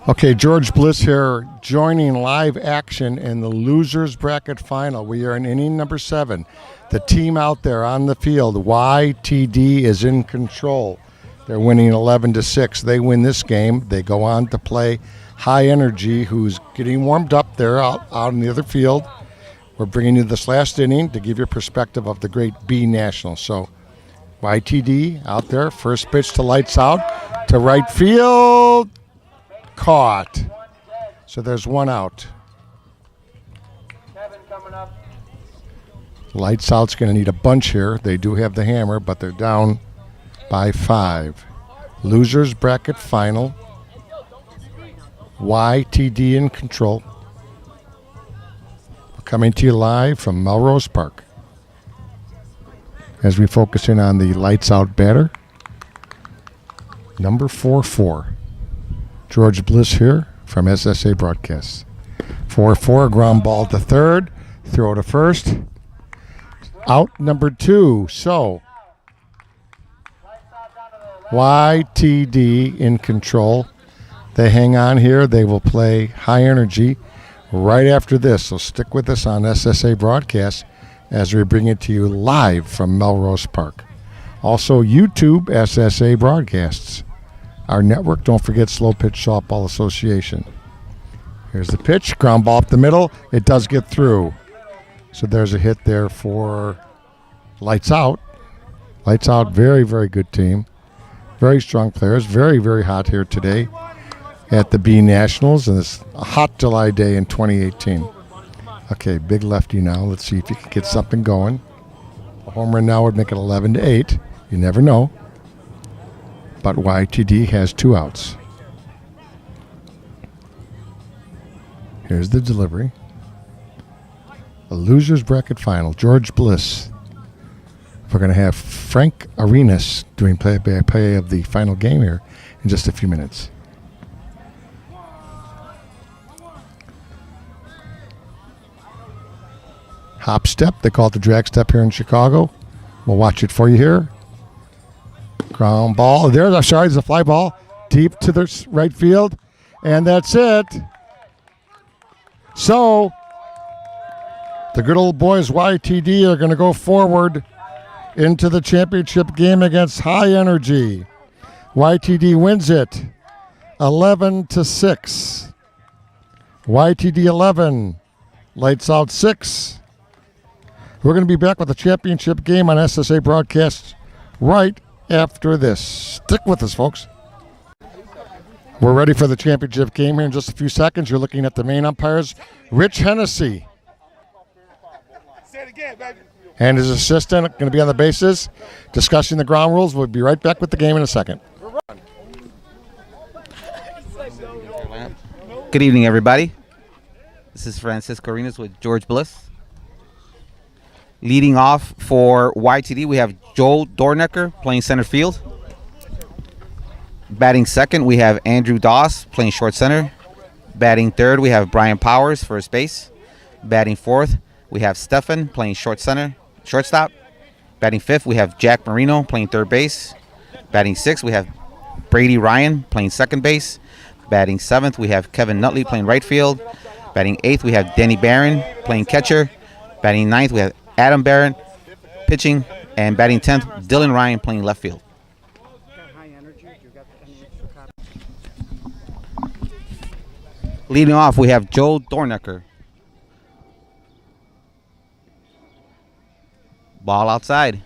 Okay, George Bliss here, joining live action in the losers bracket final. We are in inning number 7. The team out there on the field, YTD, is in control. They're winning 11-6. They win this game. They go on to play High Energy, who's getting warmed up there out in the other field. We're bringing you this last inning to give you a perspective of the great B National. So YTD out there, first pitch to lights out to right field. Caught. So there's one out. Lights out's going to need a bunch here. They do have the hammer, but they're down by 5. Losers bracket final. YTD in control. We're coming to you live from Melrose Park as we focus in on the lights out batter. Number 4-4. George Bliss here from SSA Broadcasts. 4-4, ground ball to third, throw to first. Out number 2. So YTD in control. They hang on here. They will play High Energy right after this. So stick with us on SSA Broadcasts as we bring it to you live from Melrose Park. Also YouTube SSA Broadcasts. Our network, don't forget Slow Pitch Softball Association. Here's the pitch, ground ball up the middle. It does get through. So there's a hit there for Lights Out. Lights Out, very, very good team. Very strong players. Very, very hot here today at the B Nationals. And it's a hot July day in 2018. Okay, big lefty now. Let's see if you can get something going. A home run now would make it 11-8. You never know. But YTD has 2 outs. Here's the delivery. A losers bracket final. George Bliss. We're going to have Frank Arenas doing play-by-play of the final game here in just a few minutes. Hop step. They call it the drag step here in Chicago. We'll watch it for you here. Ground ball. There's a fly ball deep to the right field. And that's it. So the good old boys YTD are going to go forward into the championship game against High Energy. YTD wins it 11-6. YTD 11. Lights out 6. We're going to be back with the championship game on SSA Broadcasts right after this. Stick with us, folks. We're ready for the championship game here in just a few seconds. You're looking at the main umpires, Rich Hennessy. And his assistant going to be on the bases, discussing the ground rules. We'll be right back with the game in a second. Good evening, everybody. This is Francisco Arenas with George Bliss. Leading off for YTD, we have Joel Dornecker playing center field. Batting second, we have Andrew Doss playing short center. Batting third, we have Brian Powers, first base. Batting fourth, we have Stefan playing shortstop. Batting fifth, we have Jack Marino playing third base. Batting sixth, we have Brady Ryan playing second base. Batting seventh, we have Kevin Nutley playing right field. Batting eighth, we have Denny Barron playing catcher. Batting ninth, we have Adam Barron pitching, and batting 10th, Dylan Ryan playing left field. Leading off, we have Joel Dornecker. Ball outside.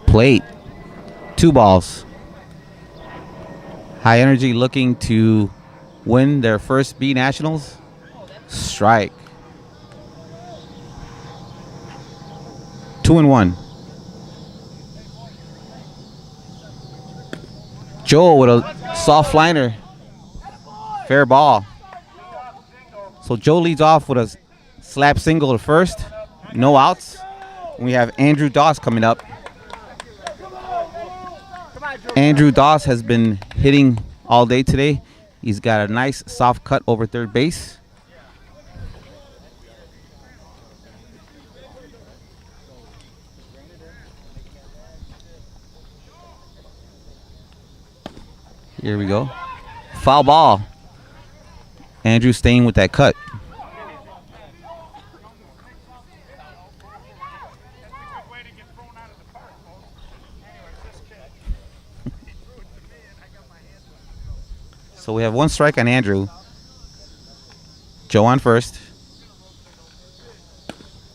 Plate. 2 balls. High Energy looking to win their first B Nationals. Strike. 2-1. Joel with a soft liner. Fair ball. So Joe leads off with a slap single to first. No outs. We have Andrew Doss coming up. Andrew Doss has been hitting all day today. He's got a nice soft cut over third base. Here we go. Foul ball. Andrew staying with that cut. So we have one strike on Andrew. Joe on first.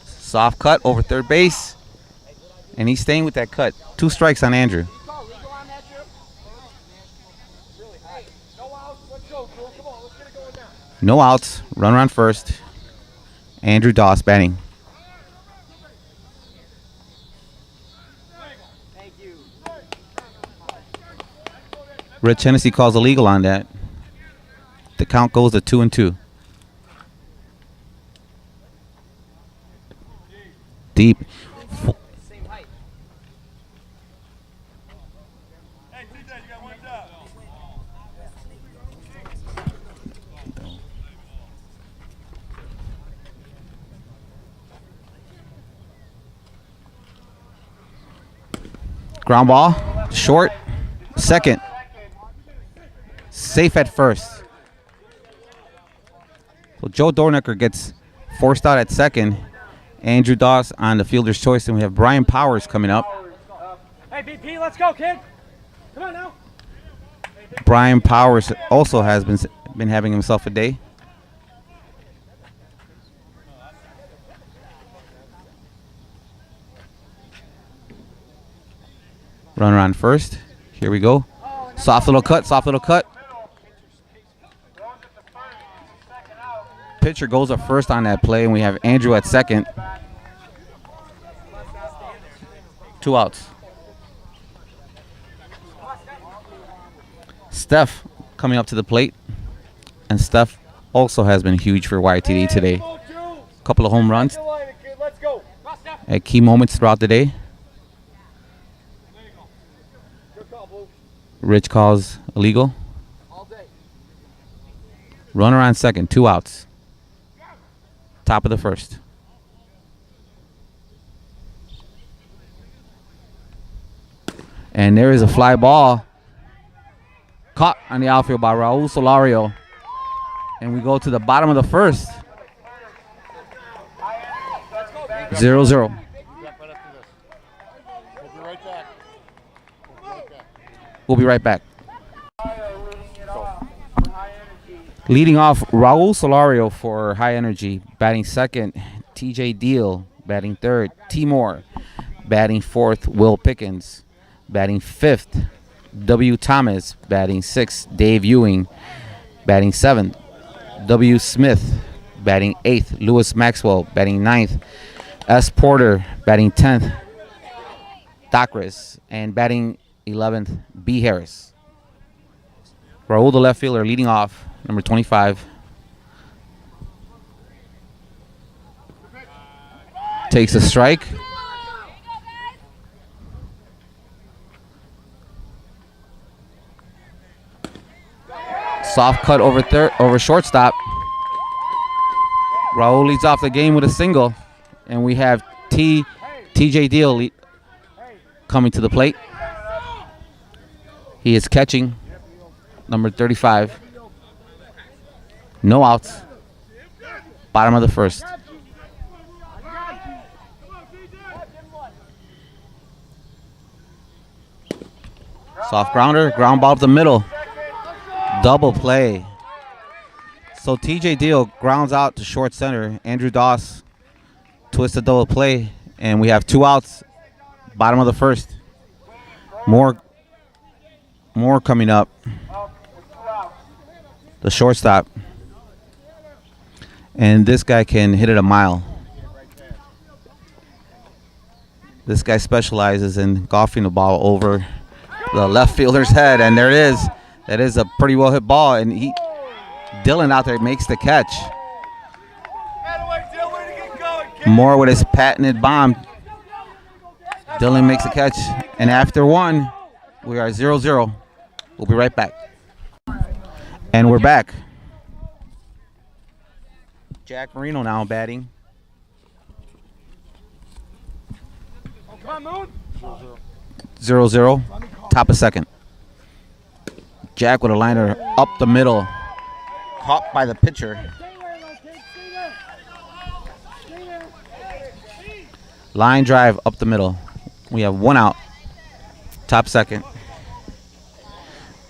Soft cut over third base. And he's staying with that cut. 2 strikes on Andrew. No outs. Runner on first. Andrew Doss batting. Rich Hennessy calls illegal on that. The count goes to 2-2. Deep. Ground ball, short, second. Safe at first. So Joe Dornecker gets forced out at second. Andrew Doss on the fielder's choice, and we have Brian Powers coming up. Hey, BP, let's go, kid. Come on now. Brian Powers also has been having himself a day. Runner on first. Here we go. Soft little cut, soft little cut. Pitcher goes up first on that play, and we have Andrew at second. 2 outs. Steph coming up to the plate. And Steph also has been huge for YTD today. A couple of home runs at key moments throughout the day. Rich calls illegal. Runner on second, 2 outs. Top of the first. And there is a fly ball caught on the outfield by Raul Solario. And we go to the bottom of the first. 0-0. We'll be right back. Leading off, Raul Solario for High Energy. Batting second, TJ Deal. Batting third, T. Moore. Batting fourth, Will Pickens. Batting fifth, W. Thomas. Batting sixth, Dave Ewing. Batting seventh, W. Smith. Batting eighth, Lewis Maxwell. Batting ninth, S. Porter. Batting 10th, Docris. And batting 11th, B. Harris. Raul, the left fielder, leading off. Number 25. Takes a strike. Soft cut over shortstop. Raul leads off the game with a single. And we have TJ Deal coming to the plate. He is catching. Number 35. No outs. Bottom of the first. Soft grounder, ground ball up the middle. Double play. So TJ Deal grounds out to short center. Andrew Doss twists a double play, and we have 2 outs. Bottom of the first. More coming up. The shortstop. And this guy can hit it a mile. This guy specializes in golfing the ball over the left fielder's head, and there it is. That is a pretty well hit ball, and Dylan out there makes the catch. Moore with his patented bomb. Dylan makes the catch, and after 1, we are 0-0. We'll be right back. And we're back. Jack Marino now batting. 0-0. Top of second. Jack with a liner up the middle. Caught by the pitcher. Line drive up the middle. We have 1 out. Top second.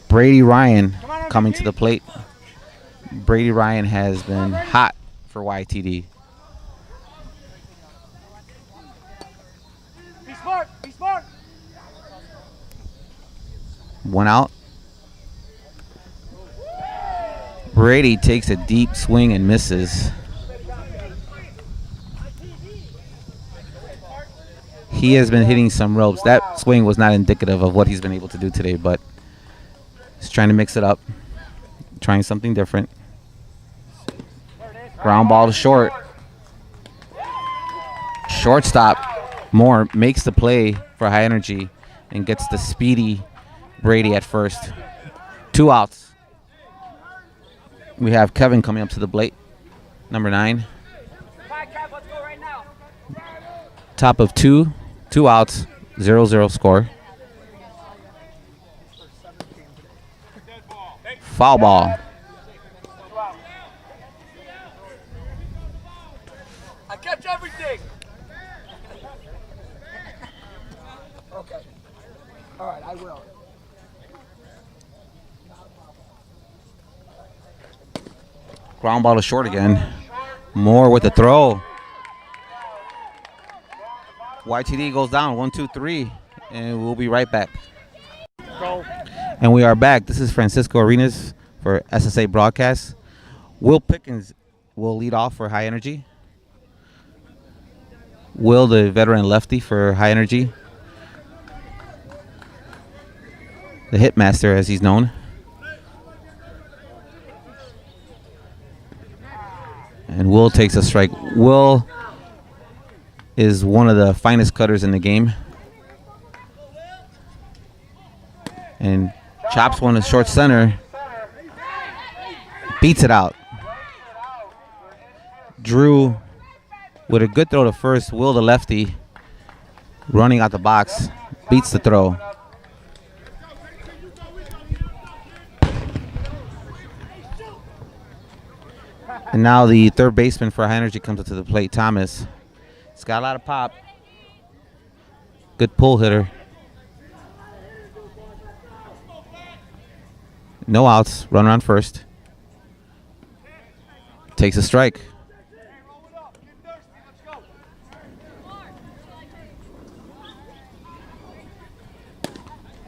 Brady Ryan coming to the plate. Brady Ryan has been hot for YTD. Be smart. Be smart. 1 out. Brady takes a deep swing and misses. He has been hitting some ropes. That swing was not indicative of what he's been able to do today, but he's trying to mix it up, trying something different. Ground ball to short. Shortstop Moore makes the play for High Energy and gets the speedy Brady at first. 2 outs. We have Kevin coming up to the plate, number 9. Top of 2 outs, 0-0 score. Foul ball. I catch everything. Okay. All right, I will. Ground ball to short again. Moore with the throw. YTD goes down 1-2-3, and we'll be right back. And we are back. This is Francisco Arenas for SSA Broadcast. Will Pickens will lead off for High Energy. Will, the veteran lefty for High Energy. The hitmaster, as he's known. And Will takes a strike. Will is one of the finest cutters in the game. And chops one to short center. Beats it out. Drew with a good throw to first. Will, the lefty, running out the box, beats the throw. And now the third baseman for High Energy comes up to the plate, Thomas. He's got a lot of pop. Good pull hitter. No outs. Runner on first. Takes a strike.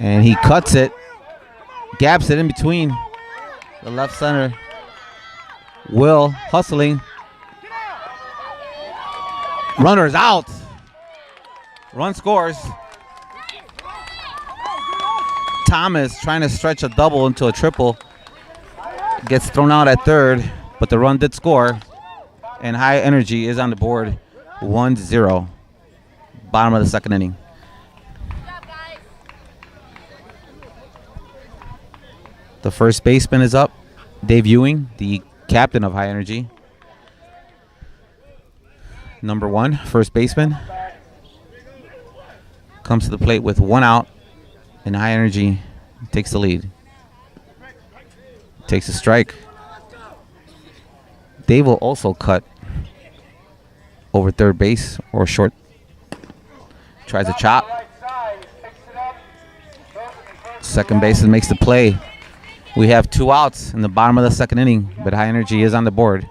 And he cuts it. Gaps it in between the left center. Will hustling. Runner's out. Run scores. Thomas trying to stretch a double into a triple. Gets thrown out at third, but the run did score. And High Energy is on the board 1-0. Bottom of the second inning. The first baseman is up. Dave Ewing, the captain of High Energy. Number 1, first baseman. Comes to the plate with 1 out, and High Energy takes the lead. Takes a strike. Dave will also cut over third base or short. Tries a chop. Second baseman makes the play. We have 2 outs in the bottom of the second inning, but High Energy is on the board.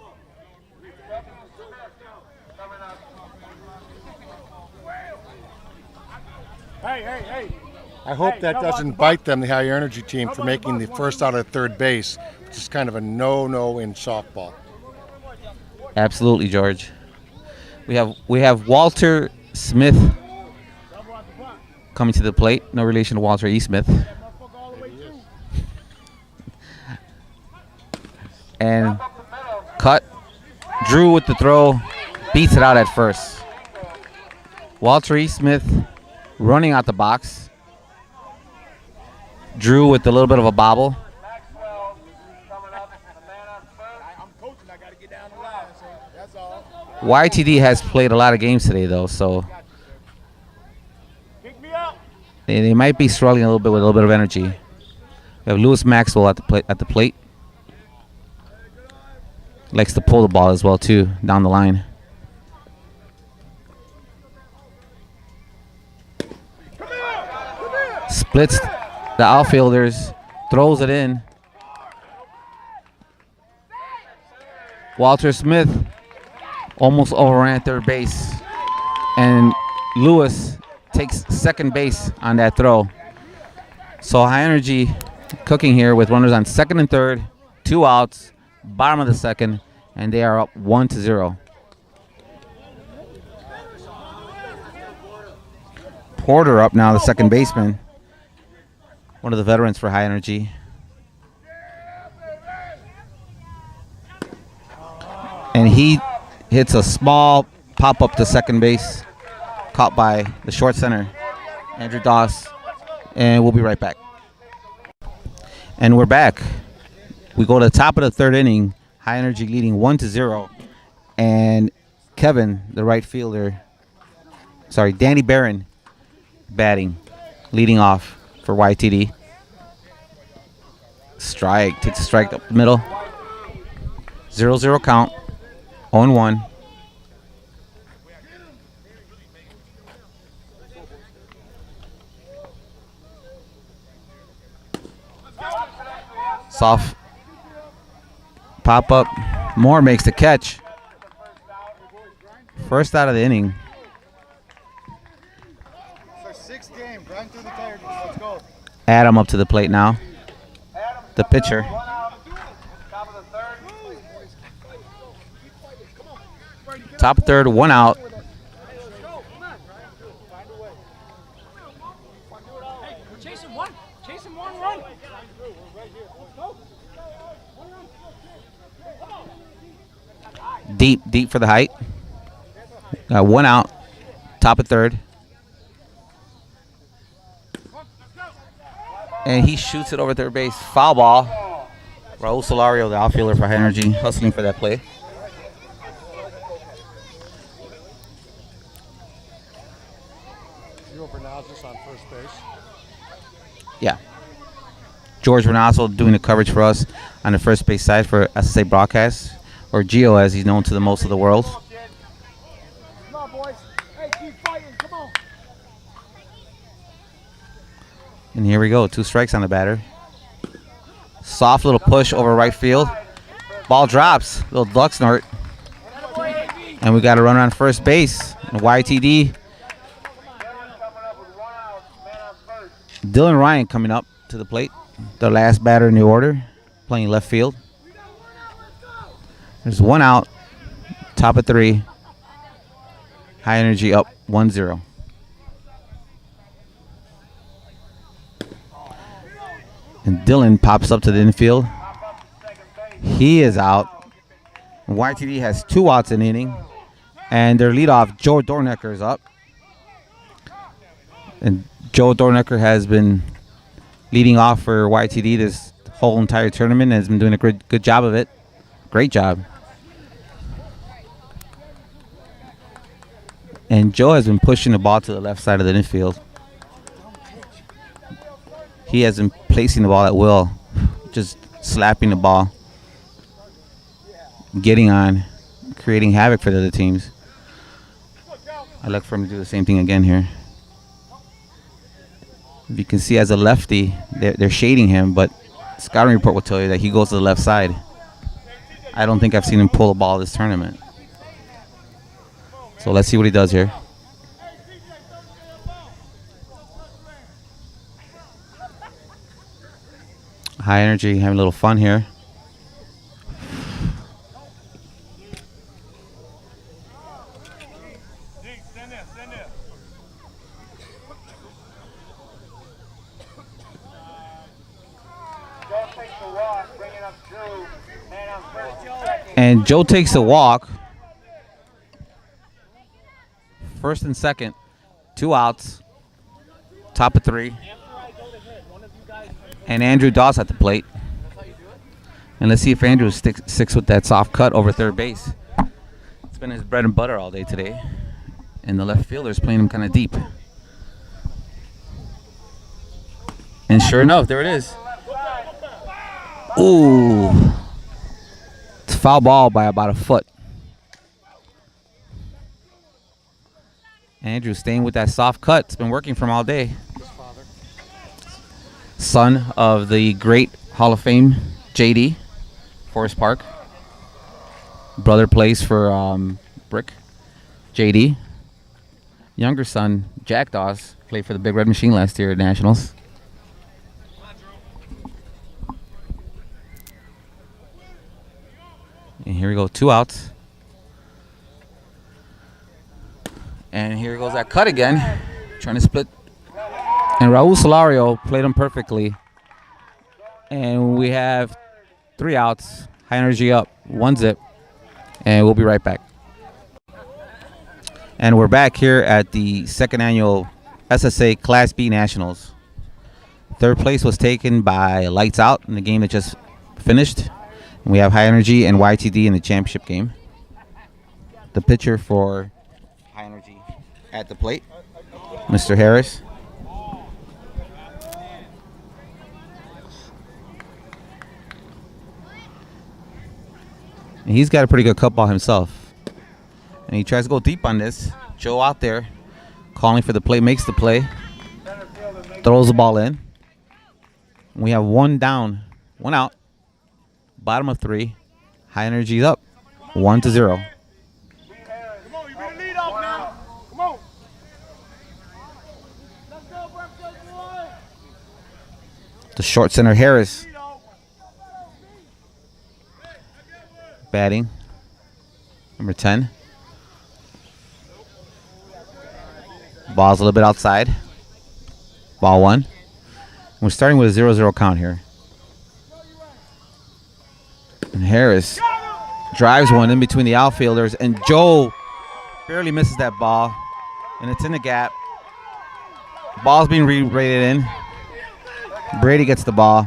I hope that doesn't bite them, the High Energy team, for making the first out at third base, which is kind of a no-no in softball. Absolutely, George. We have Walter Smith coming to the plate. No relation to Walter E. Smith. And cut. Drew with the throw. Beats it out at first. Walter E. Smith running out the box. Drew with a little bit of a bobble. YTD has played a lot of games today, though, so they might be struggling a little bit with a little bit of energy. We have Lewis Maxwell at the plate. Likes to pull the ball as well too down the line. Splits the outfielders, throws it in. Walter Smith almost overran third base, and Lewis takes second base on that throw. So high energy cooking here with runners on second and third, 2 outs, bottom of the second, and they are up 1-0. Porter up now, the second baseman, one of the veterans for high energy. And he hits a small pop-up to second base, caught by the short center, Andrew Doss. And we'll be right back. And we're back. We go to the top of the third inning, high energy leading 1-0. And Kevin, the right fielder, Danny Barron batting, leading off for YTD. Strike, takes a strike up the middle. 0-0 count, 0-1. Soft pop up. Moore makes the catch. First out of the inning. Adam up to the plate now. The pitcher. Top of third, 1 out. Chasing one run. Deep for the height. 1 out. Top of third. And he shoots it over third base. Foul ball. Raul Solario, the outfielder for High Energy, hustling for that play. On first base. Yeah. George Renazzo doing the coverage for us on the first base side for SSA Broadcast, or Gio as he's known to the most of the world. Come on, boys. Hey, keep fighting. Come on. And here we go, 2 strikes on the batter. Soft little push over right field. Ball drops, little duck snort. And we got a runner on first base. And YTD. Dylan Ryan coming up to the plate. The last batter in the order, playing left field. There's 1 out, top of 3. High Energy up 1-0. And Dylan pops up to the infield. He is out. YTD has 2 outs in the inning. And their leadoff, Joe Dornecker, is up. And Joe Dornecker has been leading off for YTD this whole entire tournament and has been doing a good job of it. Great job. And Joe has been pushing the ball to the left side of the infield. He has been placing the ball at will, just slapping the ball, getting on, creating havoc for the other teams. I look for him to do the same thing again here. If you can see, as a lefty, they're shading him, but scouting report will tell you that he goes to the left side. I don't think I've seen him pull a ball this tournament. So let's see what he does here. High Energy having a little fun here. And Joe takes a walk. First and second, 2 outs, top of 3. And Andrew Doss at the plate. And let's see if Andrew sticks with that soft cut over third base. It's been his bread and butter all day today. And the left fielder's playing him kind of deep. And sure enough, there it is. Ooh. It's foul ball by about a foot. Andrew staying with that soft cut. It's been working for him all day. Son of the great Hall of Fame JD, Forest Park. Brother plays for Brick, JD. Younger son, Jack Dawes, played for the Big Red Machine last year at Nationals. And here we go, 2 outs. And here goes that cut again, trying to split. And Raul Solario played him perfectly. And we have 3 outs, high energy up, 1-0. And we'll be right back. And we're back here at the 2nd annual SSA Class B Nationals. 3rd place was taken by Lights Out in the game that just finished. And we have High Energy and YTD in the championship game. The pitcher for High Energy at the plate, Mr. Harris. And he's got a pretty good cut ball himself. And he tries to go deep on this. Joe out there calling for the play, makes the play, throws the ball in. We have 1 down, 1 out, bottom of 3. High Energy's up, 1-0. Come on, you better lead off now. Come on. Let's go, Breakfast boy. The short center Harris batting, number 10. Ball's a little bit outside. Ball 1. We're starting with a 0-0 count here. And Harris drives one in between the outfielders, and Joe barely misses that ball, and it's in the gap. Ball's being re-rated in. Brady gets the ball.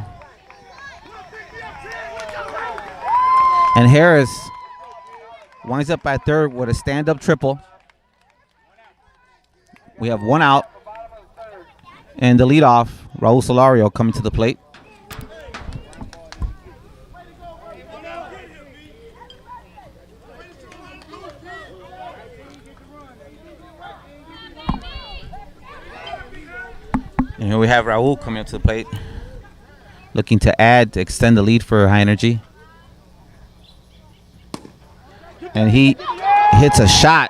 And Harris winds up at 3rd with a stand-up triple. We have 1 out. And the leadoff, Raul Solario, coming to the plate. And here we have Raul coming up to the plate, looking to extend the lead for High Energy. And he hits a shot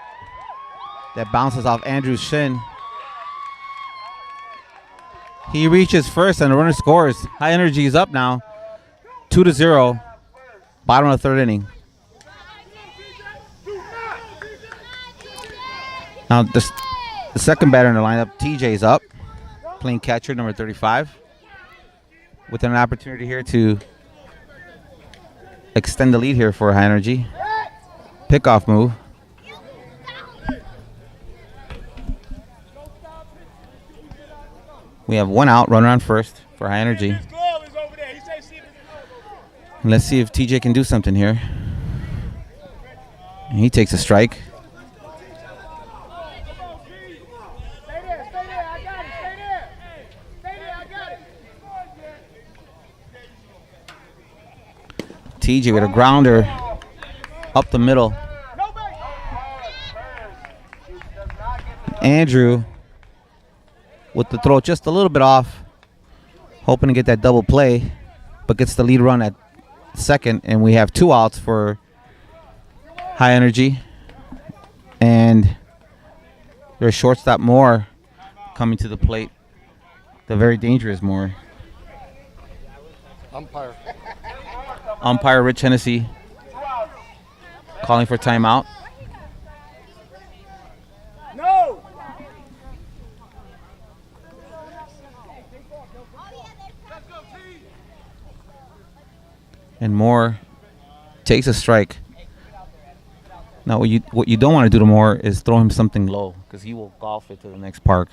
that bounces off Andrew's shin. He reaches first and the runner scores. High Energy is up now, 2-0, bottom of the 3rd inning. Now the second batter in the lineup, TJ's up, playing catcher, number 35, with an opportunity here to extend the lead here for High Energy. Pickoff move. We have 1 out, runner on first for High Energy. And let's see if TJ can do something here. And he takes a strike. TJ with a grounder up the middle. Andrew with the throw just a little bit off, hoping to get that double play, but gets the lead run at 2nd, and we have 2 outs for High Energy. And there's shortstop Moore coming to the plate, the very dangerous Moore. Umpire Rich Hennessy calling for timeout. No. And Moore takes a strike. Now, what you don't want to do to Moore is throw him something low, because he will golf it to the next park.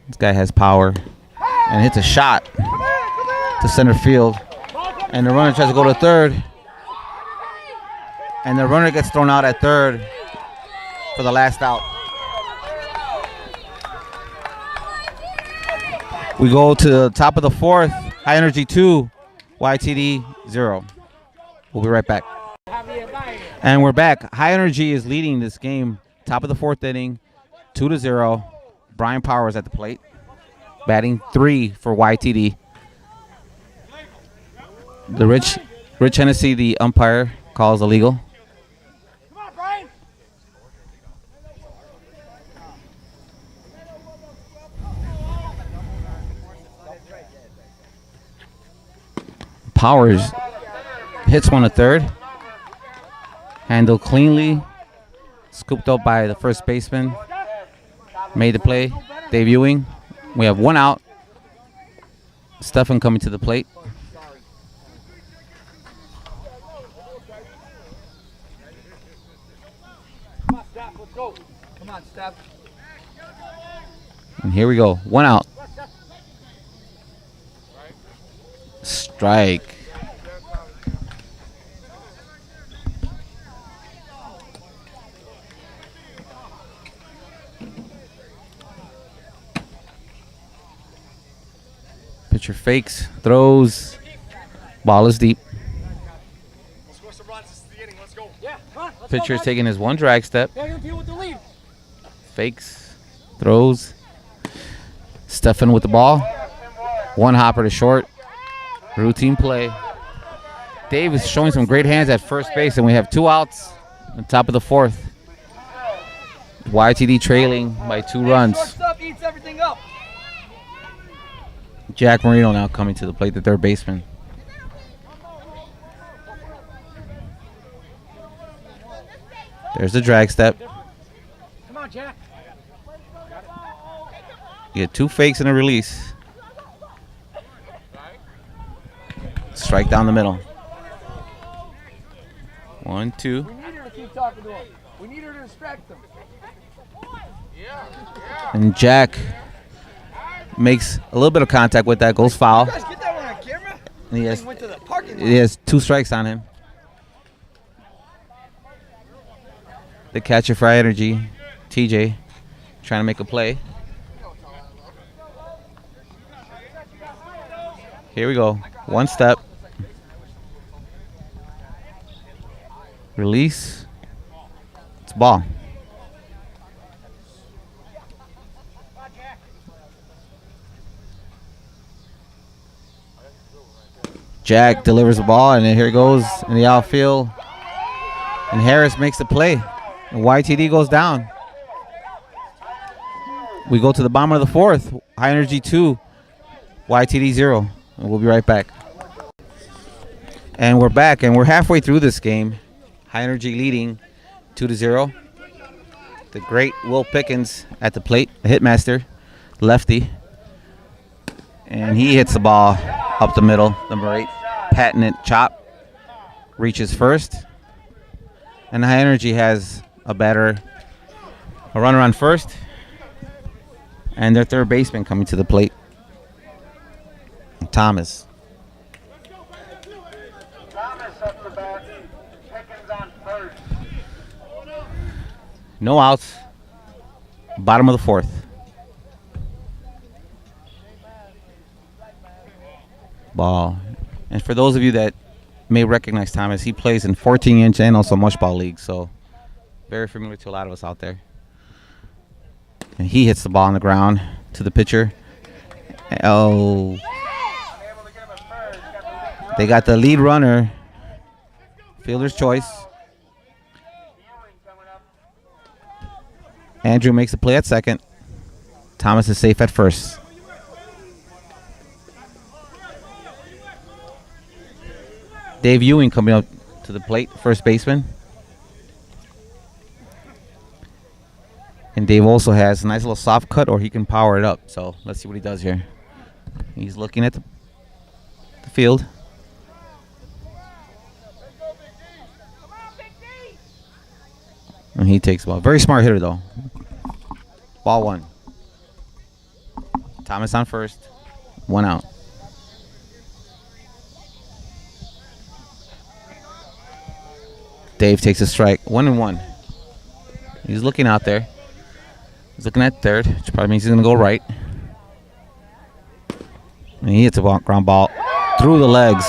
This guy has power and hits a shot to center field. And the runner tries to go to 3rd. And the runner gets thrown out at 3rd for the last out. We go to the top of the 4th. High Energy 2, YTD 0. We'll be right back. And we're back. High Energy is leading this game. Top of the 4th inning, 2-0. Brian Powers at the plate. Batting 3 for YTD. The Rich Hennessy, the umpire, calls illegal. Come on, Brian. Powers hits one to third. Handled cleanly. Scooped up by the first baseman. Made the play. Dave Ewing. We have 1 out. Stefan coming to the plate. Come on, Steph. Let's go. Come on, Steph. And here we go. 1 out. Strike. Pitcher fakes, throws. Ball is deep. Let's score some runs. This is the inning. Let's go. Yeah, come on. Let's Pitcher go, is taking his 1 drag step. They're going to deal with the lead. Fakes, throws. Stefan with the ball. 1 hopper to short. Routine play. Dave is showing some great hands at first base, and we have 2 outs on top of the 4th. YTD trailing by 2 runs. Shortstop eats everything up. Jack Marino now coming to the plate, the 3rd baseman. There's the drag step. Come on, Jack. You get 2 fakes and a release. Strike down the middle. 1, 2. We need her to keep talking to him. We need her to distract them. And Jack makes a little bit of contact with that, goes foul. You guys get that one on camera? And he Went to the parking lot. has 2 strikes on him. The catcher for High Energy, TJ, trying to make a play. Here we go. 1 step. Release. It's ball. Jack delivers the ball, and then here it goes in the outfield. And Harris makes the play. And YTD goes down. We go to the bottom of the 4th. High Energy 2, YTD 0. And we'll be right back. And we're back, and we're halfway through this game. High Energy leading 2-0. The great Will Pickens at the plate, the hitmaster, lefty. And he hits the ball up the middle, number 8. Patented chop. Reaches first. And High Energy has a runner on first. And their 3rd baseman coming to the plate. Thomas. Thomas up the bat. Pickens on first. No outs. Bottom of the 4th. Ball. And for those of you that may recognize Thomas, he plays in 14-inch and also mush ball league, so very familiar to a lot of us out there. And he hits the ball on the ground to the pitcher. Oh. They got the lead runner. Fielder's choice. Andrew makes the play at second. Thomas is safe at first. Dave Ewing coming up to the plate, first baseman. And Dave also has a nice little soft cut, or he can power it up. So let's see what he does here. He's looking at the field. And he takes the ball. Very smart hitter, though. Ball 1. Thomas on first. 1 out. Dave takes a strike. 1-1. He's looking out there. He's looking at third, which probably means he's going to go right. And he hits a ground ball through the legs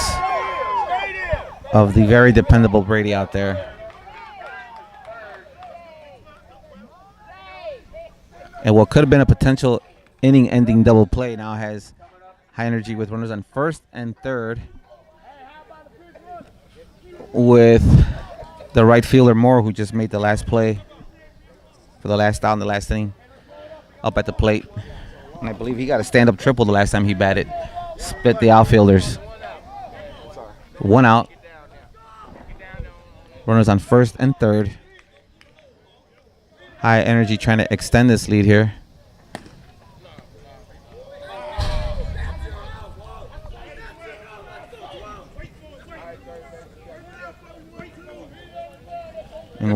of the very dependable Brady out there. And what could have been a potential inning-ending double play now has high energy with runners on first and third, with the right fielder Moore, who just made the last play for the last out in the last inning, up at the plate. And I believe he got a stand-up triple the last time he batted. Split the outfielders. 1 out. Runners on first and third. High energy trying to extend this lead here. And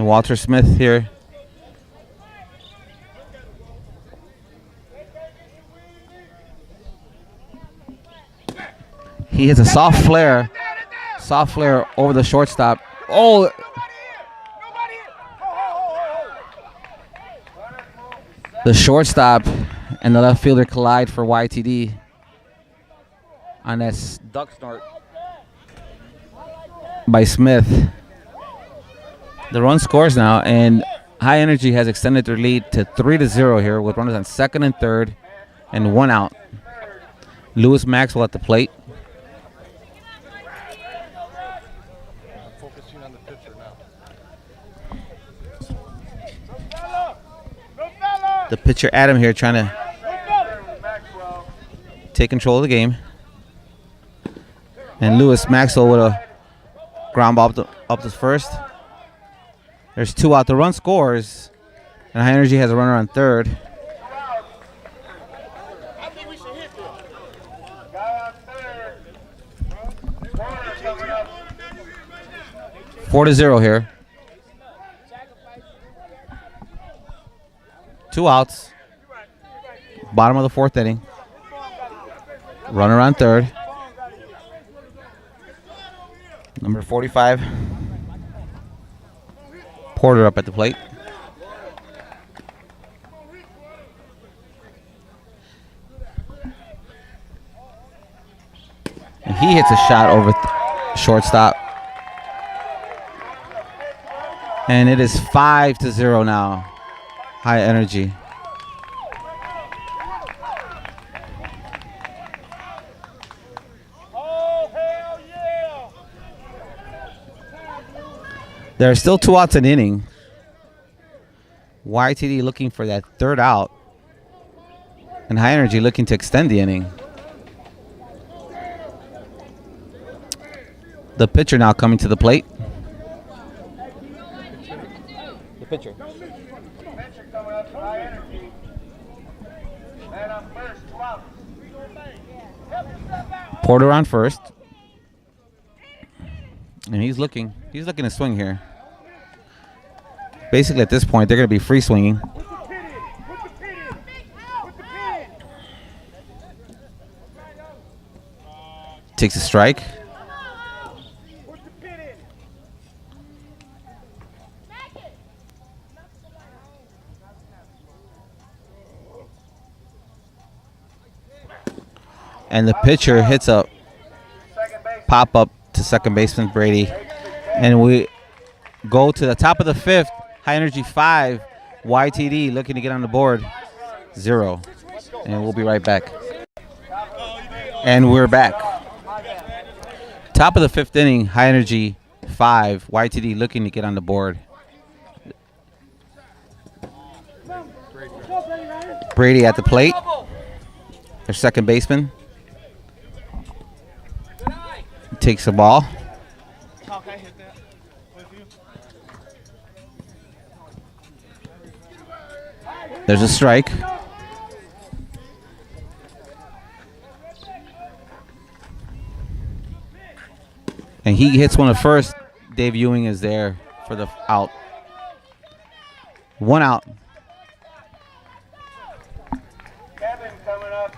Walter Smith here. He hits a soft flare over the shortstop. Oh! The shortstop and the left fielder collide for YTD on that duck snort by Smith. The run scores now, and High Energy has extended their lead to 3-0 here with runners on second and third and 1 out. Lewis Maxwell at the plate. Focusing on the pitcher now. The pitcher Adam here trying to take control of the game. And Lewis Maxwell with a ground ball up to first. There's 2 out. The run scores, and High Energy has a runner on third. I think we should hit this. Guy on third. Corner coming up. 4-0 here. 2 outs. Bottom of the 4th inning. Runner on third. Number 45. Porter up at the plate. And he hits a shot over shortstop. And it is 5-0 now. High Energy. There are still 2 outs in the inning. YTD looking for that 3rd out. And High Energy looking to extend the inning. The pitcher now coming to the plate. The pitcher. Pitcher coming up, High Energy. Man on first, 2 outs. Porter on first. And he's looking to swing here. Basically, at this point, they're going to be free swinging. Takes a strike. And the pitcher hits a pop-up to second baseman Brady. And we go to the top of the 5th. High Energy 5. YTD looking to get on the board. 0. And we'll be right back. And we're back. Top of the 5th inning. High Energy 5. YTD looking to get on the board. Brady at the plate. Their second baseman. Takes the ball. There's a strike. And he hits one at first. Dave Ewing is there for the out. 1 out. Kevin coming up.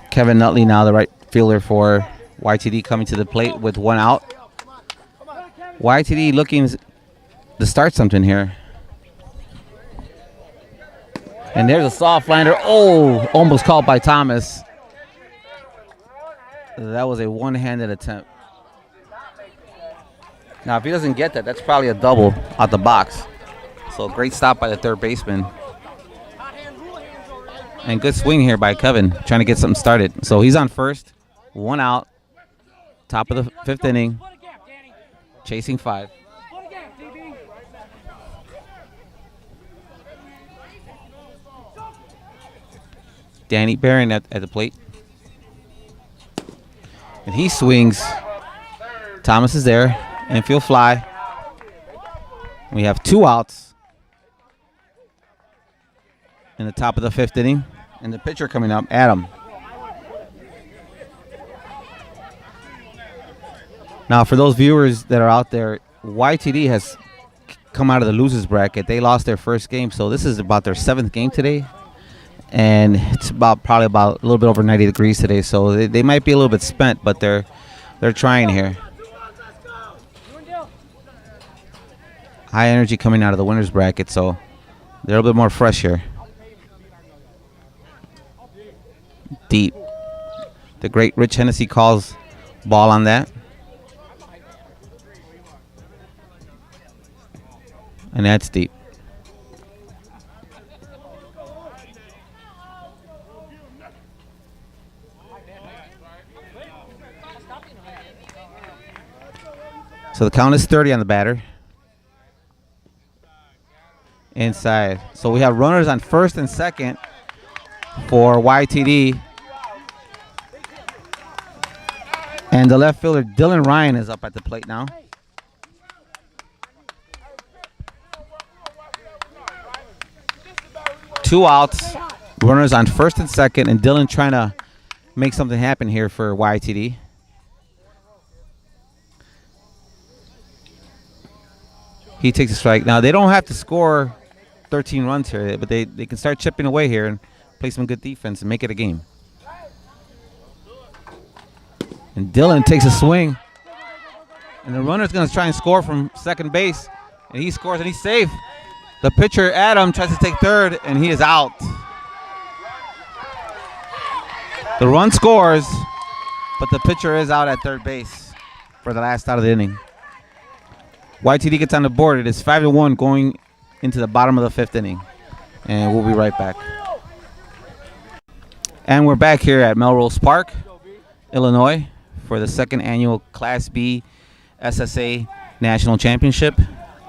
Kevin Nutley now the right fielder for YTD coming to the plate with 1 out. YTD looking to start something here. And there's a soft liner. Oh, almost caught by Thomas. That was a one-handed attempt. Now, if he doesn't get that, that's probably a double out the box. So great stop by the third baseman. And good swing here by Kevin, trying to get something started. So he's on first, 1 out, top of the 5th inning, chasing 5. Danny Barron at the plate. And he swings. Thomas is there. Infield fly. We have 2 outs in the top of the 5th inning. And the pitcher coming up, Adam. Now, for those viewers that are out there, YTD has come out of the losers bracket. They lost their first game, so this is about their 7th game today. And it's probably about a little bit over 90 degrees today, so they might be a little bit spent, but they're trying here. High energy coming out of the winners bracket, so they're a little bit more fresh here. Deep. The great Rich Hennessy calls ball on that. And that's deep. So the count is 30 on the batter. Inside. So we have runners on first and second for YTD. And the left fielder, Dylan Ryan, is up at the plate now. Two outs, runners on first and second, and Dylan trying to make something happen here for YTD. He takes a strike. Now, they don't have to score 13 runs here, but they can start chipping away here and play some good defense and make it a game. And Dylan takes a swing. And the runner's going to try and score from second base. And he scores, and he's safe. The pitcher, Adam, tries to take third, and he is out. The run scores, but the pitcher is out at third base for the last out of the inning. YTD gets on the board. It is 5-1 going into the bottom of the 5th inning. And we'll be right back. And we're back here at Melrose Park, Illinois, for the 2nd annual Class B SSA National Championship.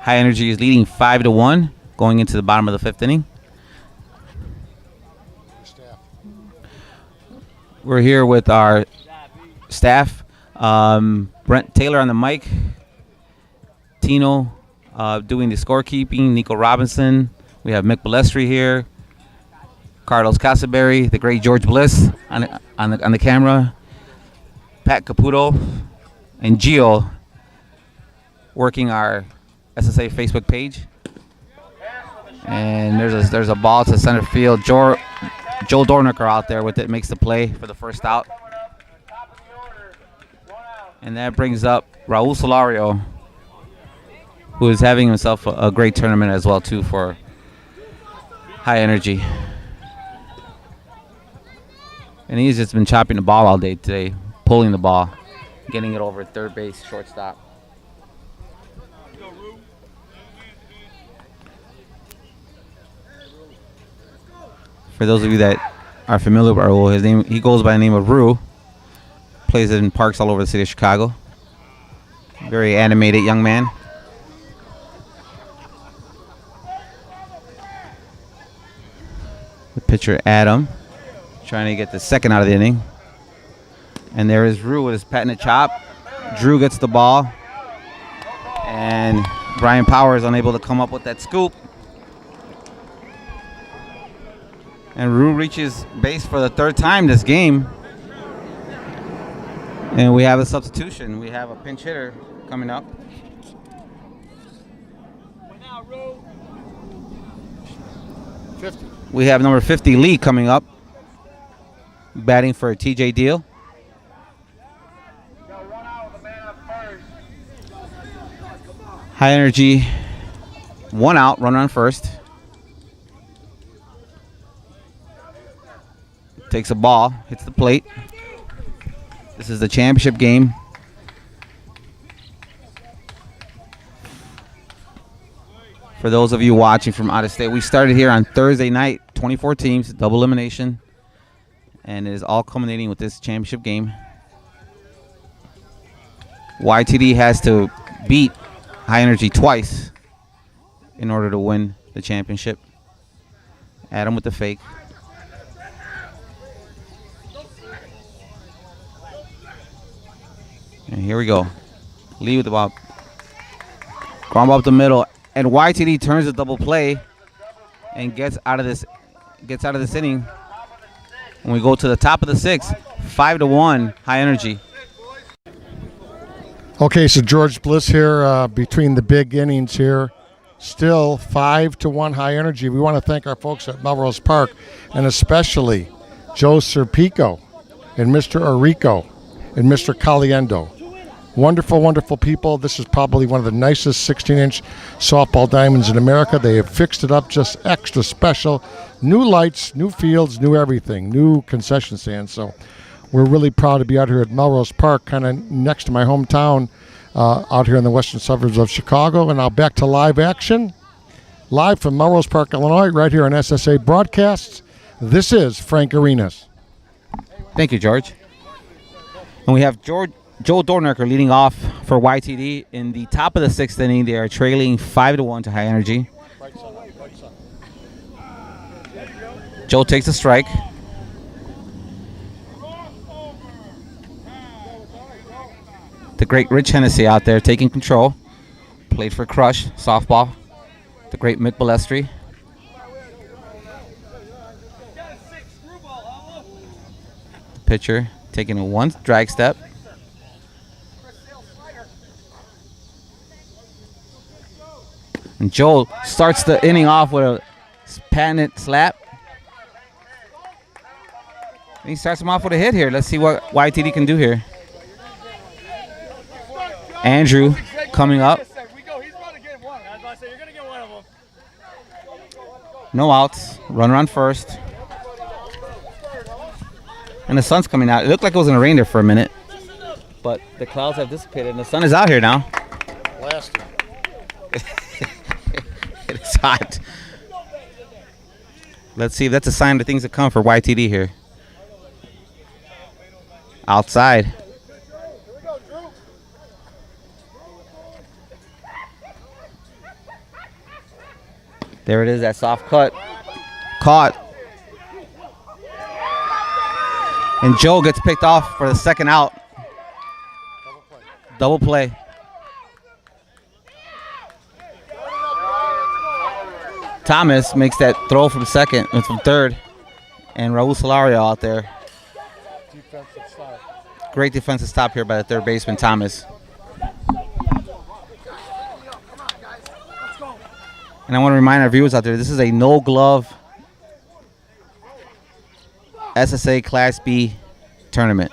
High Energy is leading 5-1 going into the bottom of the 5th inning. We're here with our staff. Brent Taylor on the mic. Tino doing the scorekeeping. Nico Robinson. We have Mick Balestri here. Carlos Casaberry, the great George Bliss on the camera. Pat Caputo and Gio working our SSA Facebook page. And there's a ball to center field. Joel Dornicker out there with it, makes the play for the first out. And that brings up Raul Solario, who is having himself a great tournament as well too for High Energy. And he's just been chopping the ball all day today, pulling the ball, getting it over at third base, shortstop. For those of you that are familiar with Raul, he goes by the name of Rue. Plays in parks all over the city of Chicago. Very animated young man. The pitcher, Adam, trying to get the second out of the inning. And there is Rue with his patented chop. Drew gets the ball. And Brian Power is unable to come up with that scoop. And Rue reaches base for the 3rd time this game. And we have a substitution. We have a pinch hitter coming up. Now, Rue. 50. We have number 50, Lee, coming up. Batting for TJ Deal. High Energy, 1 out, runner on first. takes a ball, hits the plate. This is the championship game. For those of you watching from out of state, we started here on Thursday night, 24 teams, double elimination, and it is all culminating with this championship game. YTD has to beat High Energy twice in order to win the championship. Adam with the fake. And here we go. Lee with the ball. Ground ball up the middle. And YTD turns the double play and gets out of this inning. And we go to the top of the sixth, 5-1, High Energy. Okay, so George Bliss here between the big innings here. Still 5-1 High Energy. We want to thank our folks at Melrose Park, and especially Joe Serpico and Mr. Orico and Mr. Caliendo. Wonderful, wonderful people. This is probably one of the nicest 16-inch softball diamonds in America. They have fixed it up just extra special. New lights, new fields, new everything, new concession stands. So we're really proud to be out here at Melrose Park, kind of next to my hometown, out here in the western suburbs of Chicago. And now back to live action. Live from Melrose Park, Illinois, right here on SSA Broadcasts. This is Frank Arenas. Thank you, George. And we have Joe Dornacker leading off for YTD. In the top of the sixth inning, they are trailing 5-1 to High Energy. Joe takes a strike. The great Rich Hennessy out there taking control. Played for Crush, softball. The great Mick Balestri. The pitcher taking a one drag step. And Joe starts the inning off with a patented slap. And he starts him off with a hit here. Let's see what YTD can do here. Andrew coming up. No outs. Runner on first. And the sun's coming out. It looked like it was going to rain there for a minute. But the clouds have dissipated and the sun is out here now. Blasting. It's hot. Let's see if that's a sign of things to come for YTD here. Outside. There it is, that soft cut. Caught. And Joe gets picked off for the second out. Double play. Thomas makes that throw from second and from third. And Raul Solario out there. Defensive stop. Great defensive stop here by the third baseman, Thomas. And I want to remind our viewers out there, this is a no-glove SSA Class B tournament.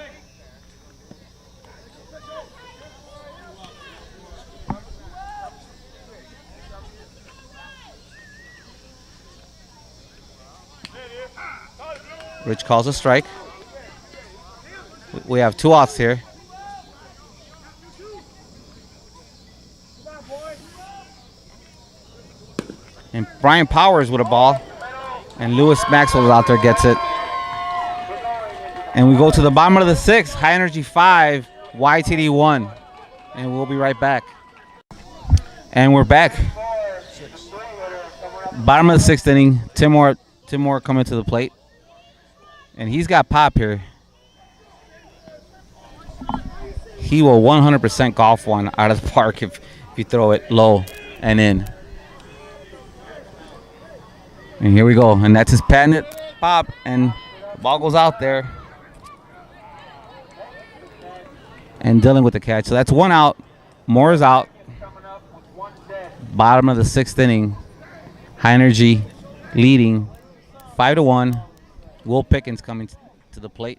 Rich calls a strike. We have two outs here. And Brian Powers with a ball. And Lewis Maxwell out there gets it. And we go to the bottom of the sixth. High Energy 5, YTD 1. And we'll be right back. And we're back. Bottom of the sixth inning. Tim Moore coming to the plate. And he's got pop here. He will 100% golf one out of the park if you throw it low and in. And here we go. And that's his patented pop. And the ball goes out there. And dealing with the catch. So that's one out. Moore is out. Bottom of the sixth inning. High Energy leading 5-1. Will Pickens coming to the plate.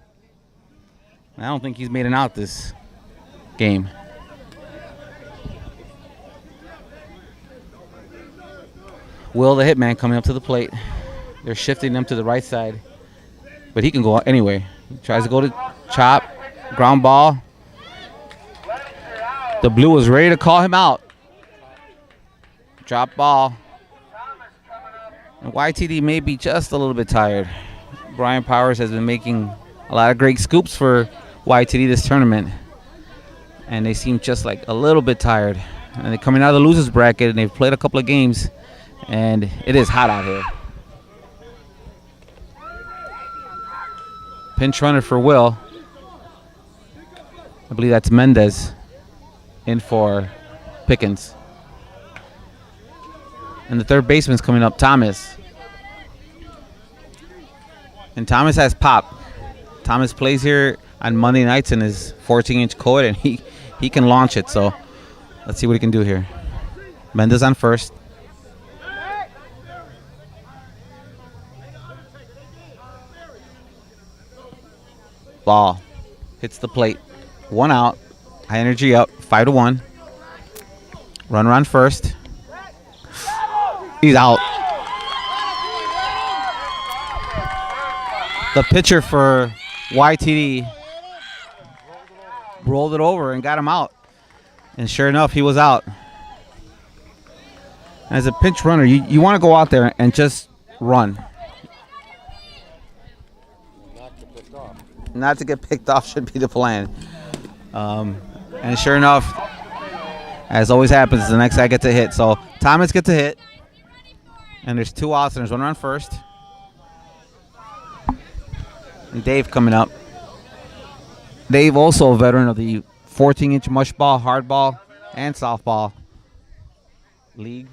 I don't think he's made an out this game. Will the hitman coming up to the plate. They're shifting them to the right side. but he can go anyway. He tries to go to chop, ground ball. The blue was ready to call him out. Drop ball. And YTD may be just a little bit tired. Brian Powers has been making a lot of great scoops for YTD this tournament. And they seem just like a little bit tired. And they're coming out of the losers bracket, and they've played a couple of games. And it is hot out here. Pinch runner for Will. I believe that's Mendez in for Pickens. And the third baseman's coming up, Thomas. And Thomas has pop. Thomas plays here on Monday nights in his 14-inch court, and he can launch it. So let's see what he can do here. Mendez on first. Ball hits the plate. 1 out. High energy up. 5-1. Runner on first. He's out. The pitcher for YTD rolled it over and got him out. And sure enough, he was out. As a pinch runner, you want to go out there and just run. Not to get picked off should be the plan. And sure enough, as always happens, the next guy gets a hit. So Thomas gets a hit. And there's 2 outs and there's 1 run first. And Dave coming up. Dave also a veteran of the 14-inch mush ball, hard ball, and softball league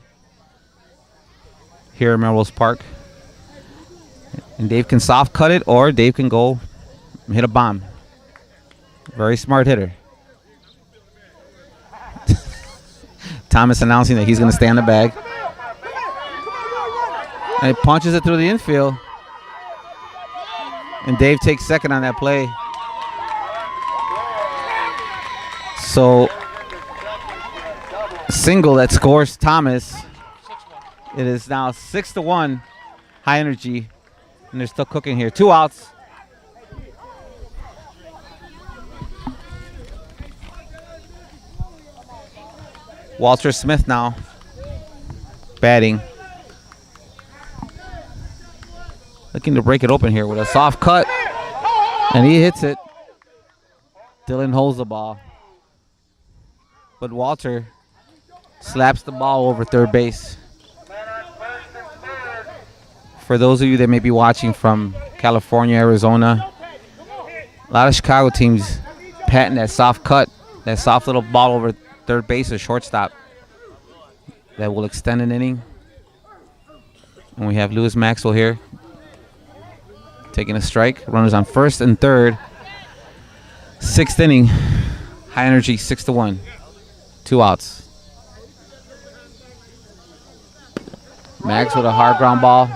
here at Melrose Park. And Dave can soft cut it, or Dave can go and hit a bomb. Very smart hitter. Thomas announcing that he's going to stay on the bag. And he punches it through the infield. And Dave takes second on that play. So, single that scores Thomas. It is now 6-1, high energy. And they're still cooking here. 2 outs. Walter Smith now batting. Looking to break it open here with a soft cut. And he hits it. Dylan holds the ball. But Walter slaps the ball over third base. For those of you that may be watching from California, Arizona, a lot of Chicago teams patent that soft cut, that soft little ball over third base or shortstop that will extend an inning. And we have Lewis Maxwell here taking a strike. Runners on first and third. 6th inning. High energy, 6-1. 2 outs. Max with a hard ground ball.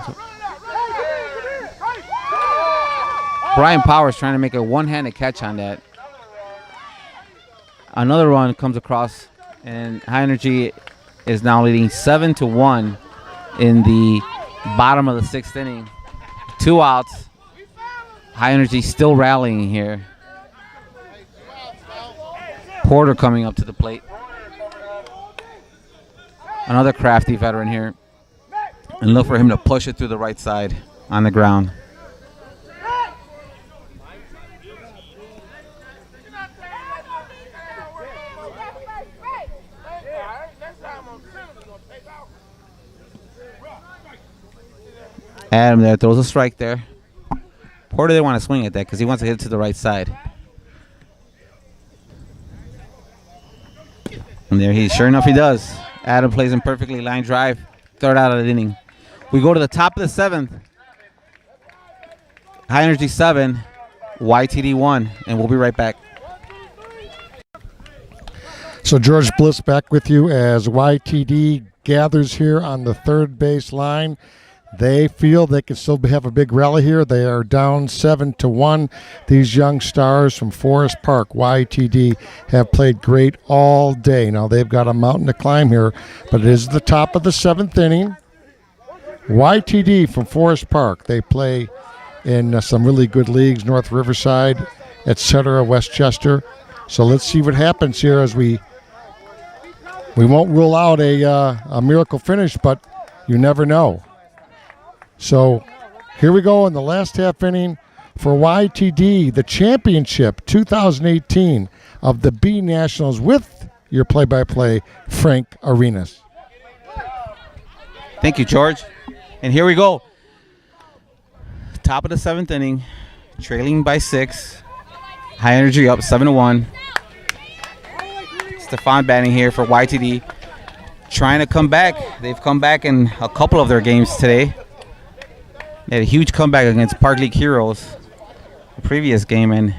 Brian Powers trying to make a one-handed catch on that. Another run comes across, and High Energy is now leading 7-1 in the bottom of the 6th inning. 2 outs. High Energy still rallying here. Porter coming up to the plate. Another crafty veteran here. And look for him to push it through the right side on the ground. Adam there throws a strike there. Porter didn't want to swing at that because he wants to hit it to the right side. And there sure enough he does. Adam plays him perfectly, line drive, 3rd out of the inning. We go to the top of the 7th. High Energy 7, YTD 1, and we'll be right back. So George Bliss back with you as YTD gathers here on the third base line. They feel they can still have a big rally here. They are down 7-1. These young stars from Forest Park, YTD, have played great all day. Now they've got a mountain to climb here, but it is the top of the 7th inning. YTD from Forest Park, they play in some really good leagues, North Riverside, etc., Westchester. So let's see what happens here as we won't rule out a miracle finish, but you never know. So here we go in the last half inning for YTD, the championship 2018 of the B Nationals, with your play-by-play, Frank Arenas. Thank you, George. And here we go. Top of the 7th inning, trailing by 6. High energy up 7-1. Stefan batting here for YTD, trying to come back. They've come back in a couple of their games today. They had a huge comeback against Park League Heroes the previous game, and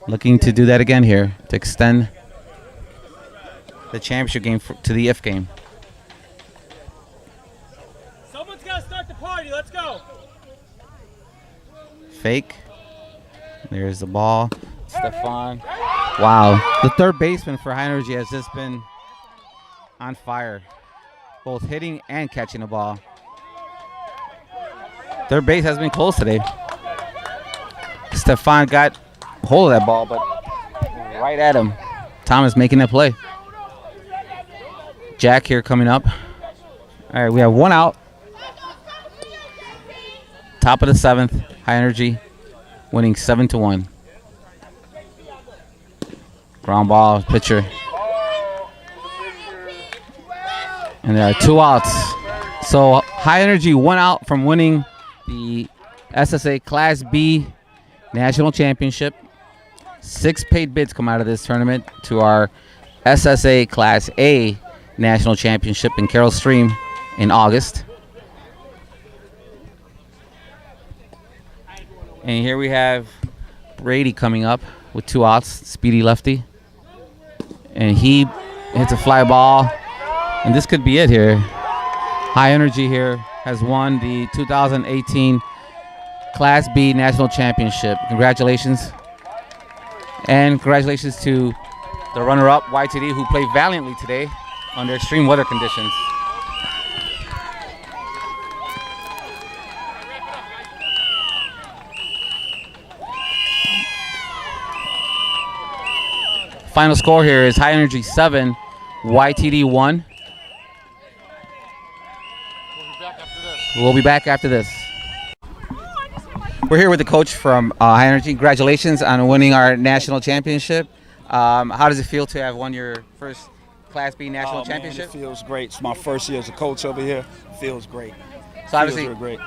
looking to do that again here to extend the championship game to the IF game. Someone's got to start the party. Let's go. Fake. There's the ball. Stefan. Wow. The third baseman for High Energy has just been on fire, both hitting and catching the ball. Third base has been close today. Stefan got hold of that ball, but right at him. Thomas making that play. Jack here coming up. All right, we have 1 out. Top of the 7th, High Energy winning 7-1. Ground ball, pitcher. And there are 2 outs. So High Energy 1 out from winning the SSA Class B National Championship. 6 paid bids come out of this tournament to our SSA Class A National Championship in Carroll Stream in August. And here we have Brady coming up with 2 outs, speedy lefty. And he hits a fly ball. And this could be it here. High Energy here has won the 2018 Class B National Championship. Congratulations. And congratulations to the runner-up, YTD, who played valiantly today under extreme weather conditions. Final score here is High Energy 7, YTD 1. We'll be back after this. We're here with the coach from High Energy. Congratulations on winning our national championship. How does it feel to have won your first Class B national championship? Man, it feels great. It's my first year as a coach over here. It feels great. So obviously, feels real great.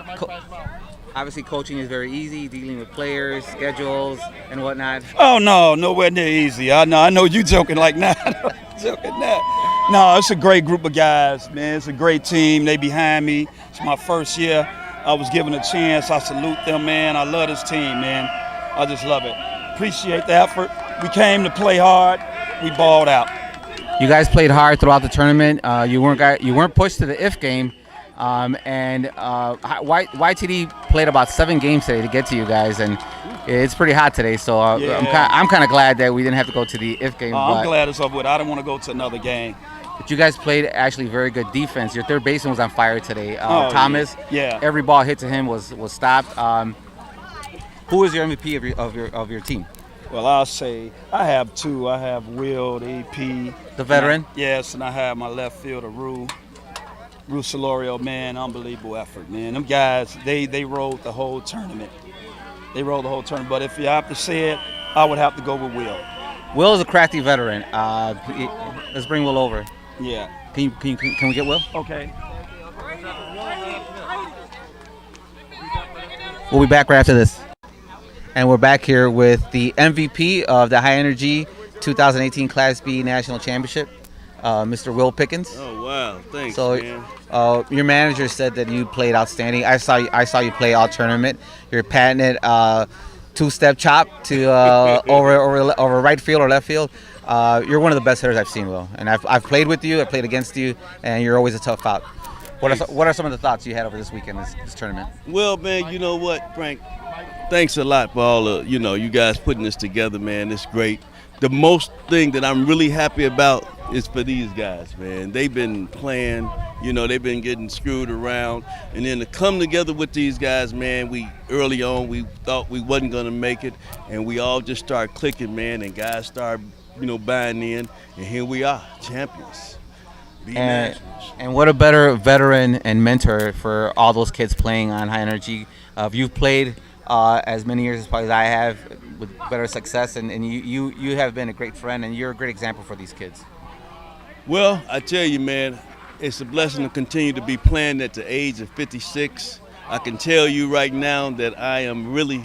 Obviously, coaching is very easy, dealing with players, schedules, and whatnot. Oh no, nowhere near easy. I know you joking like that. Joking that. No, it's a great group of guys, man. It's a great team. They behind me. It's my first year. I was given a chance. I salute them, man. I love this team, man. I just love it. Appreciate the effort. We came to play hard. We balled out. You guys played hard throughout the tournament. You weren't pushed to the IF game, and YTD played about 7 games today to get to you guys, and it's pretty hot today. So I'm kind of glad that we didn't have to go to the IF game. I'm glad it's over with. I don't want to go to another game. But you guys played actually very good defense. Your third baseman was on fire today. Thomas. Yeah. Every ball hit to him was stopped. Who is your MVP of your team? Well, I'll say I have 2. I have Will, the AP. The veteran? Yes, and I have my left fielder, Rue Solorio, man. Unbelievable effort, man. Them guys, they rode the whole tournament. But if you have to say it, I would have to go with Will. Will is a crafty veteran. Let's bring Will over. Yeah. Can we get Will? Okay. We'll be back right after this. And we're back here with the MVP of the High Energy 2018 Class B National Championship, Mr. Will Pickens. Oh wow! Thanks, so, man. Your manager said that you played outstanding. I saw you play all tournament. Your patented 2-step chop to over right field or left field. You're one of the best hitters I've seen, Will. And I've played with you. I played against you, and you're always a tough out. What are some of the thoughts you had over this weekend, this tournament? Well, man, you know what, Frank? Thanks a lot for all of you guys putting this together, man. It's great. The most thing that I'm really happy about is for these guys, man. They've been playing You know, they've been getting screwed around. And then to come together with these guys, man, early on we thought we wasn't going to make it. And we all just started clicking, man, and guys started, buying in. And here we are, champions. And what a better veteran and mentor for all those kids playing on high energy. You've played as many years as probably as I have with better success, and you have been a great friend, and you're a great example for these kids. Well, I tell you, man, it's a blessing to continue to be playing at the age of 56. I can tell you right now that I am really,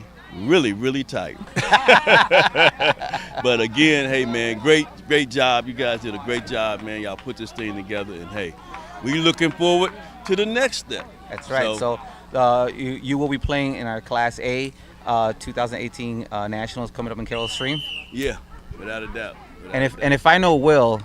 really tired. But again, hey, man, great job. You guys did a great job, man. Y'all put this thing together, and hey, we're looking forward to the next step. That's right. So you will be playing in our Class A 2018 Nationals coming up in Carroll Stream. Yeah, without a doubt. And if I know Will,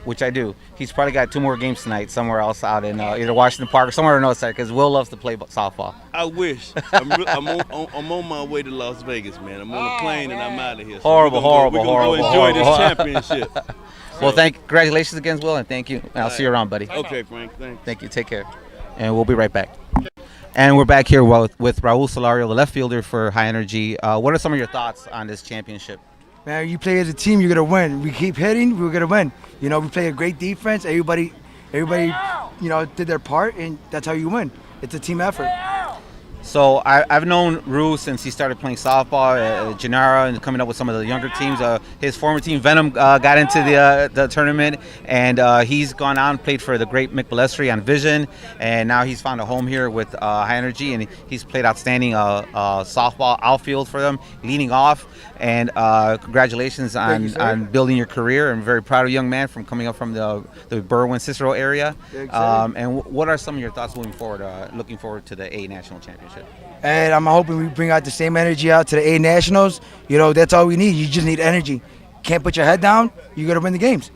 which I do, he's probably got 2 more games tonight somewhere else out in either Washington Park or somewhere on the north side, because Will loves to play softball. I wish. I'm on my way to Las Vegas, man. I'm on a plane and I'm out of here. So Horrible. We're going to enjoy this championship. Well, congratulations again, Will, and thank you. And I'll see you around, buddy. Okay, Frank. Thanks. Thank you. Take care. And we'll be right back. And we're back here with Raul Solario, the left fielder for High Energy. What are some of your thoughts on this championship? Man, you play as a team, you're going to win. We keep hitting, we're going to win. We play a great defense. Everybody, did their part, and that's how you win. It's a team effort. So I've known Rue since he started playing softball at Gennaro and coming up with some of the younger teams. His former team, Venom, got into the tournament, and he's gone on and played for the great Mick Balestri on Vision, and now he's found a home here with High Energy, and he's played outstanding softball outfield for them, leading off. And congratulations on building your career. I'm very proud of a young man from coming up from the Berwyn-Cicero area. And what are some of your thoughts moving forward, looking forward to the A National Championship? And I'm hoping we bring out the same energy out to the A Nationals. That's all we need. You just need energy. Can't put your head down. You got to win the games.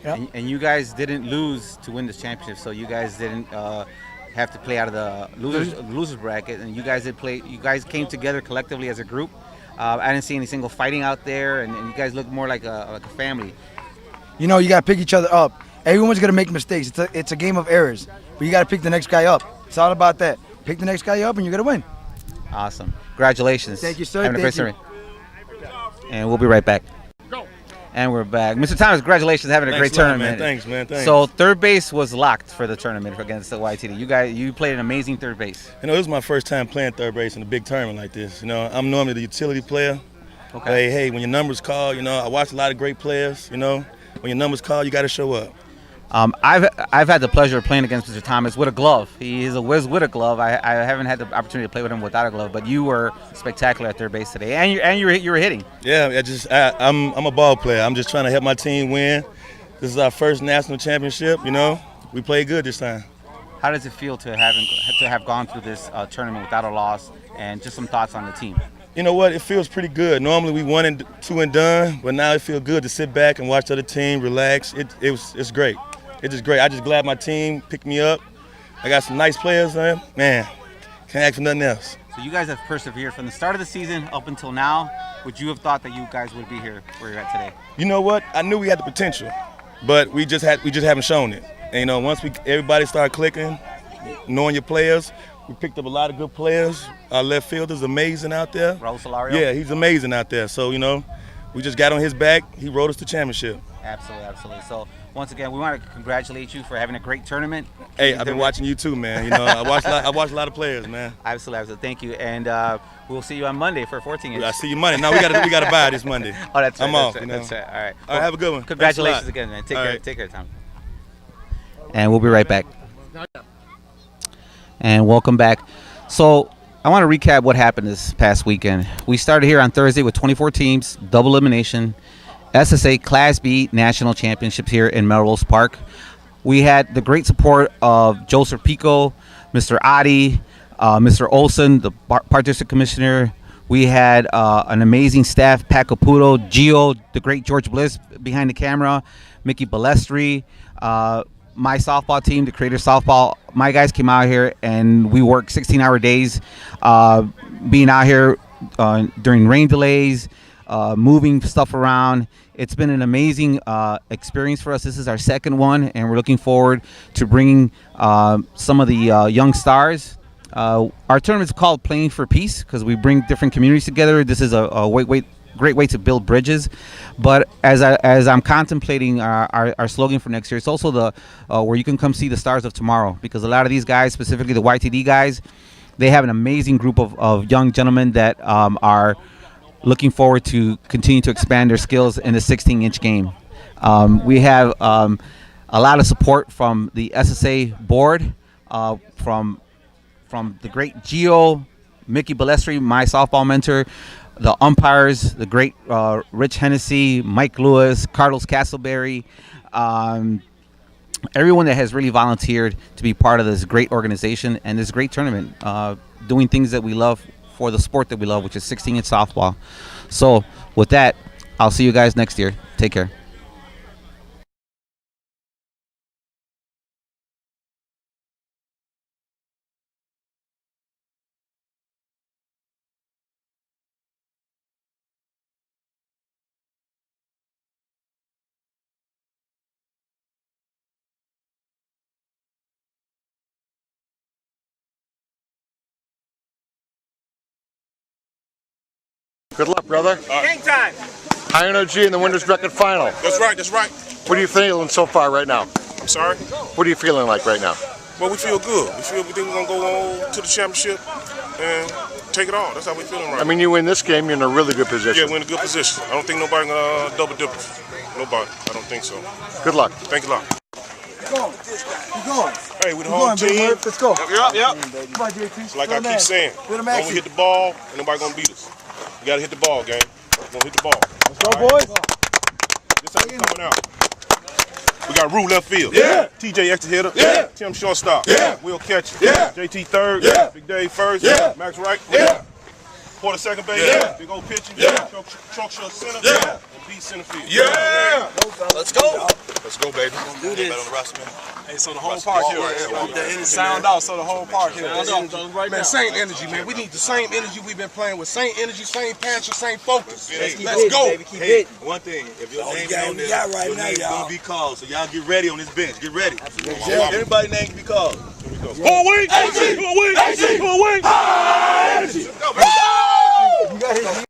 And you guys didn't lose to win this championship, so you guys didn't have to play out of the losers bracket, and you guys did play. You guys came together collectively as a group. I didn't see any single fighting out there, and you guys look more like a family. You got to pick each other up. Everyone's going to make mistakes. It's a game of errors, but you got to pick the next guy up. It's all about that. Pick the next guy up, and you're going to win. Awesome. Congratulations. Thank you, sir. Having a great tournament. And we'll be right back. And we're back. Mr. Thomas, congratulations having a great tournament. Man. Thanks. So third base was locked for the tournament against the YTD. You played an amazing third base. This is my first time playing third base in a big tournament like this. I'm normally the utility player. Okay. Hey, when your numbers call, I watch a lot of great players. When your numbers call, you got to show up. I've had the pleasure of playing against Mr. Thomas with a glove. He is a whiz with a glove. I haven't had the opportunity to play with him without a glove, but you were spectacular at third base today, and you were hitting. Yeah, I'm a ball player. I'm just trying to help my team win. This is our first national championship. We played good this time. How does it feel to have gone through this tournament without a loss, and just some thoughts on the team? You know what? It feels pretty good. Normally we 1 and 2 and done, but now it feels good to sit back and watch the other team relax. It's great. It's just great. I just glad my team picked me up. I got some nice players, man. Can't ask for nothing else. So you guys have persevered from the start of the season up until now. Would you have thought that you guys would be here where you're at today? You know what? I knew we had the potential, but we just haven't shown it. And once everybody started clicking, knowing your players, we picked up a lot of good players. Our left fielder's amazing out there. Raul Solario? Yeah, he's amazing out there. So we just got on his back. He rode us to championship. Absolutely. So once again, we want to congratulate you for having a great tournament. Hey, I've been watching you too, man. I watch a lot of players, man. Absolutely. Thank you, and we'll see you on Monday for 14 inch. I see you Monday. No, we got to buy this Monday. Oh, that's right. I'm off. That's right. All right. All right. Have a good one. Congratulations again, man. Take care, Tom. And we'll be right back. And welcome back. So I want to recap what happened this past weekend. We started here on Thursday with 24 teams, double elimination. SSA Class B National Championships here in Melrose Park. We had the great support of Joseph Pico, Mr. Adi, Mr. Olson, the Park District Commissioner. We had an amazing staff, Pat Caputo, Gio, the great George Bliss behind the camera, Mickey Balestri, my softball team, the Creator Softball. My guys came out here and we worked 16-hour days, being out here during rain delays, moving stuff around. It's been an amazing experience for us. This is our second one, and we're looking forward to bringing some of the young stars. Our tournament is called Playing for Peace because we bring different communities together. This is a great way to build bridges. But as I'm contemplating our slogan for next year, it's also the where you can come see the stars of tomorrow, because a lot of these guys, specifically the YTD guys, they have an amazing group of young gentlemen that are looking forward to continue to expand their skills in the 16-inch game. We have a lot of support from the SSA board, from the great Gio, Mickey Balestri, my softball mentor, the umpires, the great Rich Hennessy, Mike Lewis, Carlos Castleberry, everyone that has really volunteered to be part of this great organization and this great tournament, doing things that we love for the sport that we love, which is 16-inch softball. So with that, I'll see you guys next year. Take care. Good luck, brother. Game time. High energy in the winners bracket final. That's right, that's right. What are you feeling so far right now? I'm sorry? What are you feeling like right now? Well, we feel good. We think we're going to go on to the championship and take it all. That's how we're feeling right now. I mean, you win this game, you're in a really good position. Yeah, we're in a good position. I don't think nobody's going to double dip us. Nobody. I don't think so. Good luck. Thank you a lot. Keep going. Hey, we're the home team. Let's go. Yep. Come on, JT. Like I keep saying, when we hit the ball, ain't nobody going to beat us. You got to hit the ball, gang. We're going to hit the ball. Let's go, boys. This how we coming out. We got Rue left field. Yeah. TJ extra hitter. Yeah. Tim shortstop. Yeah. Will catcher. Yeah. JT third. Yeah. Big Dave first. Yeah. Max right. Yeah. Porter second base. Yeah. Big old pitcher. Yeah. Truck short center. Yeah. And B center field. Yeah. Let's go. Let's go, baby. Do this. On the roster, man. Hey, so the whole park here, sound out, so the whole park here. Man, same energy, man. We need the same energy we've been playing with. Same energy, same passion, same focus. Let's go. Hey, one thing, if your name is on there, your name's going to be called. So y'all get ready on this bench. Get ready. Everybody's name can be called. Full wing! Full wing! Full wing! High energy! Go,